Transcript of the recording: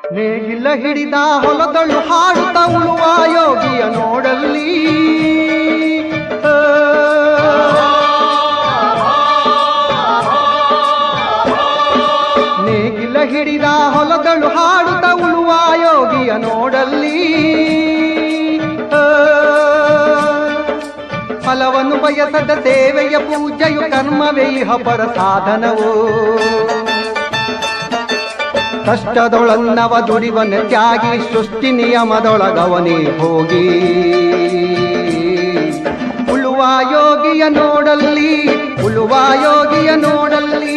ನೇಗಿಲ ಹಿಡಿದ ಹೊಲದಳು ಹಾಡುತ್ತ ಉಳುವ ಯೋಗಿಯ ನೋಡಲ್ಲಿ ನೇಗಿಲ ಹಿಡಿದ ಹೊಲದಳು ಹಾಡುತ್ತ ಉಳುವ ಯೋಗಿಯ ನೋಡಲ್ಲಿ ಫಲವನ್ನು ಬಯಸದ ಸೇವೆಯ ಪೂಜೆಯು ಕರ್ಮವೇ ಇಹ ಪರ ಸಾಧನವು ಕಷ್ಟದೊಳನ್ನವ ದುಡಿವನ ತ್ಯಾಗಿ ಸೃಷ್ಟಿ ನಿಯಮದೊಳಗವನೇ ಹೋಗಿ ಉಳುವ ಯೋಗಿಯ ನೋಡಲ್ಲಿ ಉಳುವ ಯೋಗಿಯ ನೋಡಲ್ಲಿ